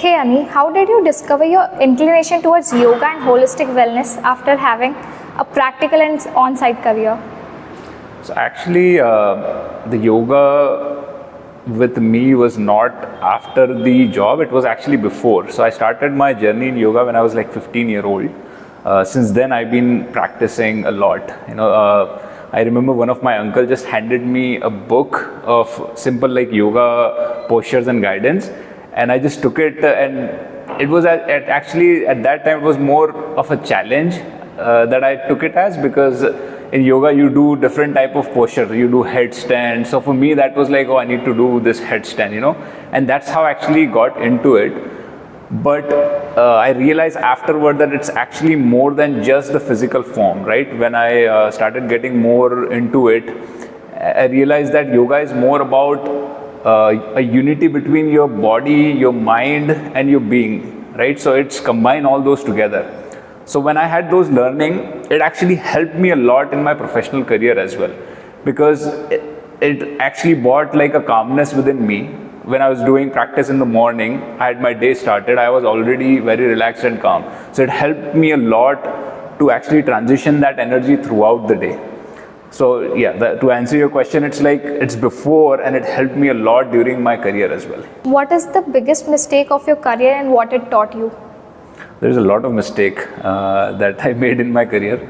Hey Ani, how did you discover your inclination towards yoga and holistic wellness after having a practical and on-site career? So actually, the yoga with me was not after the job, it was actually before. So I started my journey in yoga when I was like 15-year-old. Since then I've been practicing a lot. I remember one of my uncle just handed me a book of simple like yoga postures and guidance, and I just took it, and it was actually at that time it was more of a challenge that I took it as, because in yoga you do different type of posture, you do headstand. So for me that was like, oh, I need to do this headstand, and that's how I actually got into it. But I realized afterward that it's actually more than just the physical form, right? When I started getting more into it, I realized that yoga is more about a unity between your body, your mind and your being, right? So it's combined all those together. So when I had those learning, it actually helped me a lot in my professional career as well, because it actually brought like a calmness within me. When I was doing practice in the morning, I had my day started, I was already very relaxed and calm. So it helped me a lot to actually transition that energy throughout the day. So yeah, to answer your question, it's like it's before, and it helped me a lot during my career as well. What is the biggest mistake of your career and what it taught you? There's a lot of mistake that I made in my career.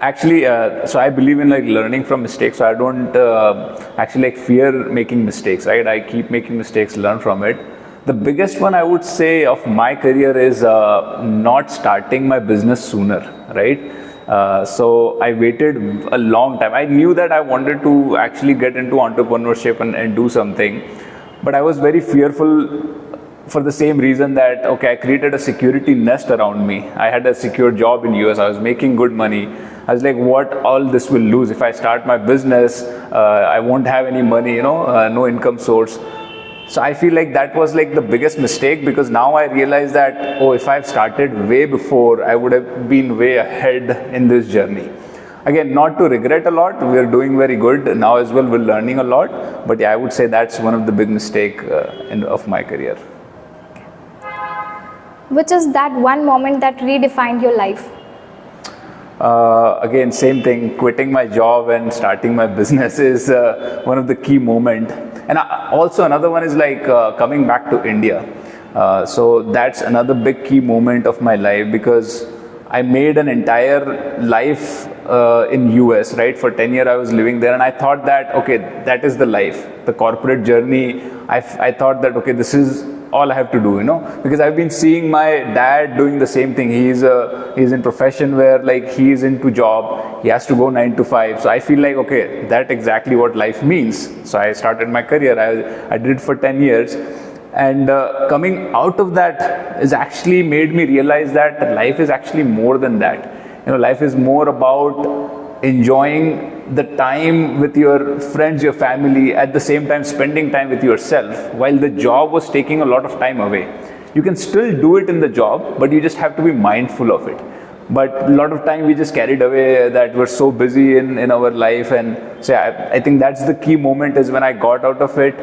Actually, so I believe in like learning from mistakes. So I don't actually like fear making mistakes, right? I keep making mistakes, learn from it. The biggest one I would say of my career is not starting my business sooner, right? So I waited a long time. I knew that I wanted to actually get into entrepreneurship and do something, but I was very fearful for the same reason that, okay, I created a security nest around me. I had a secure job in US, I was making good money. I was like, what all this will lose if I start my business, I won't have any money, no income source. So I feel like that was like the biggest mistake, because now I realize that, oh, if I've started way before, I would have been way ahead in this journey. Again, not to regret a lot, we're doing very good now as well, we're learning a lot, but yeah, I would say that's one of the big mistakes of my career. Which is that one moment that redefined your life? Again, same thing, quitting my job and starting my business is one of the key moments. And also another one is like coming back to India. So that's another big key moment of my life, because I made an entire life in US, right? For 10 years I was living there, and I thought that, okay, that is the life, the corporate journey. I thought that, okay, this is all I have to do, because I've been seeing my dad doing the same thing. He's in profession where like he's into job, he has to go 9 to 5. So I feel like, okay, that's exactly what life means. So I started my career, I did it for 10 years. And coming out of that has actually made me realize that life is actually more than that. Life is more about enjoying the time with your friends, your family, at the same time spending time with yourself, while the job was taking a lot of time away. You can still do it in the job, but you just have to be mindful of it. But a lot of time we just carried away that we're so busy in our life. And so I think that's the key moment, is when I got out of it,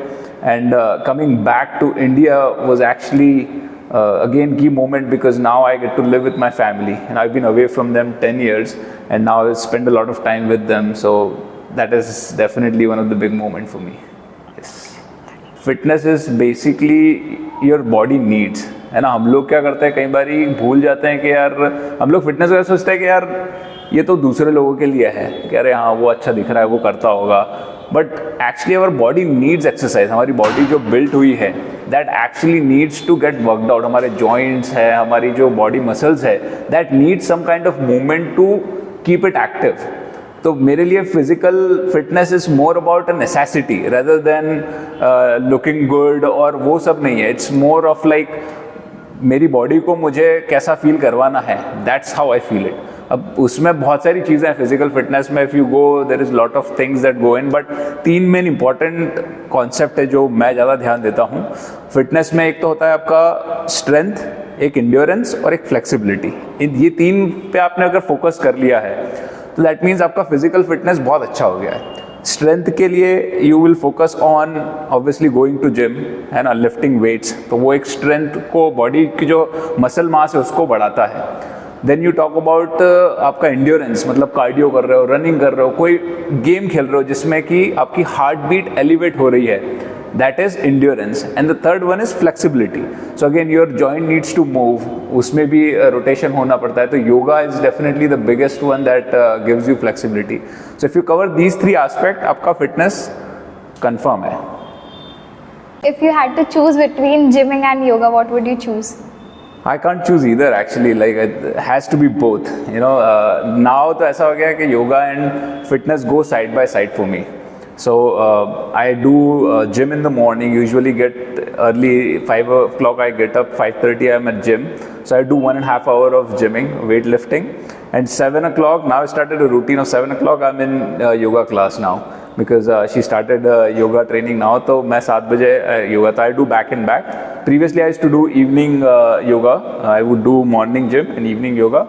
and coming back to India was actually again key moment, because now I get to live with my family, and I've been away from them 10 years, and now I spend a lot of time with them. So that is definitely one of the big moments for me. Yes. Fitness is basically your body needs, है ना? हम लोग क्या करते हैं, कई बार भूल जाते हैं कि यार हम लोग फिटनेस का सोचते हैं कि यार ये तो दूसरे लोगों के लिए है, कि अरे हाँ वो अच्छा दिख रहा है, वो करता होगा. But actually our body needs exercise. हमारी बॉडी जो बिल्ट हुई है, that actually needs to get worked out. हमारे जॉइंट्स है, हमारी जो बॉडी मसल्स है, that needs some kind of movement to keep it active. तो मेरे लिए physical fitness is more about a necessity rather than looking good, और वो सब नहीं है. इट्स मोर ऑफ लाइक मेरी बॉडी को मुझे कैसा फील करवाना है, that's how I feel it. अब उसमें बहुत सारी चीज़ें हैं फिजिकल फिटनेस में. If you go, there is lot of things that go in, but 3 main important concept है जो मैं ज़्यादा ध्यान देता हूँ फिटनेस में. एक तो होता है आपका स्ट्रेंथ, एक इंड्योरेंस और एक फ्लेक्सिबिलिटी. ये 3 पे आपने अगर फोकस कर लिया है तो दैट मीन्स आपका फिजिकल फिटनेस बहुत अच्छा हो गया है. स्ट्रेंथ के लिए you will focus on obviously going to gym, है ना, लिफ्टिंग वेट्स, तो वो एक स्ट्रेंथ को, बॉडी की जो मसल मास है उसको बढ़ाता है. देन यू टॉक अबाउट आपका एंड्योरेंस, मतलब कार्डियो कर रहे हो, रनिंग कर रहे हो, कोई गेम खेल रहे हो जिसमें कि आपकी हार्ट बीट एलिवेट हो रही है, that is endurance. And the third one is flexibility. So again your joint needs to move, उसमें भी rotation होना पड़ता है. तो yoga is definitely the biggest one that gives you flexibility. So if you cover these three aspects, आपका fitness confirm है. If you had to choose between gymming and yoga, what would you choose? I can't choose either actually, like it has to be both, you know. Now तो ऐसा हो गया है कि yoga and fitness go side by side for me. So I do gym in the morning, usually get early, 5 o'clock I get up, 5:30 I'm at gym. So I do 1.5 hours of gymming, weightlifting, and 7 o'clock, now I started a routine of 7 o'clock I'm in yoga class now, because she started yoga training now, तो मैं 7 बजे yoga, तो I do back and back. Previously I used to do evening yoga, I would do morning gym and evening yoga.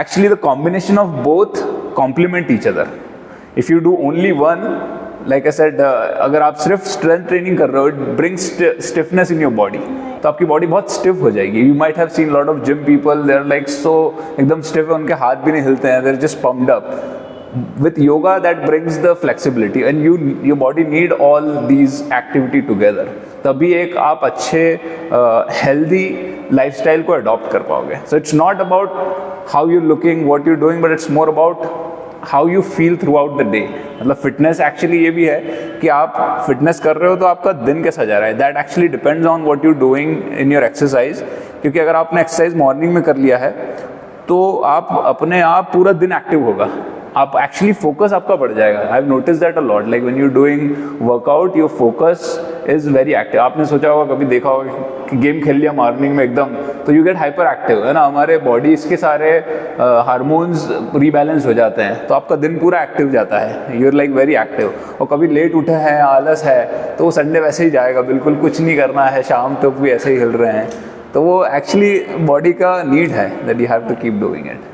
Actually the combination of both complement each other. If you do only one, like I said, अगर आप सिर्फ strength training कर रहे हो, it brings stiffness in your body, तो आपकी body बहुत stiff हो जाएगी. You might have seen lot of gym people, they are like so एकदम स्टिफ है, उनके हाथ भी नहीं हिलते हैं, they are just pumped up. With yoga that brings the flexibility, and your body need all these activity together. तभी एक आप अच्छे healthy lifestyle को adopt कर पाओगे. So it's not about how you're looking, what you're doing, but it's more about how you feel throughout the day. मतलब fitness actually ये भी है कि आप फिटनेस कर रहे हो तो आपका दिन कैसा जा रहा है. That actually depends on what you doing in your exercise. क्योंकि अगर आपने एक्सरसाइज मॉर्निंग में कर लिया है तो आप अपने आप पूरा दिन एक्टिव होगा, आप एक्चुअली फोकस आपका बढ़ जाएगा. I have notice that a lot, like when you doing workout your focus is very active. आपने सोचा होगा, कभी देखा होगा कि गेम खेल लिया मॉर्निंग में एकदम, तो यू गेट हाइपर एक्टिव, है ना. हमारे बॉडीज के सारे हार्मोन्स रीबैलेंस हो जाते हैं, तो आपका दिन पूरा एक्टिव जाता है, you are like very active. और कभी लेट उठे हैं, आलस है, तो वो संडे वैसे ही जाएगा, बिल्कुल कुछ नहीं करना है, शाम तक भी ऐसे ही हिल रहे हैं. तो वो एक्चुअली बॉडी का नीड है that you have to keep doing it.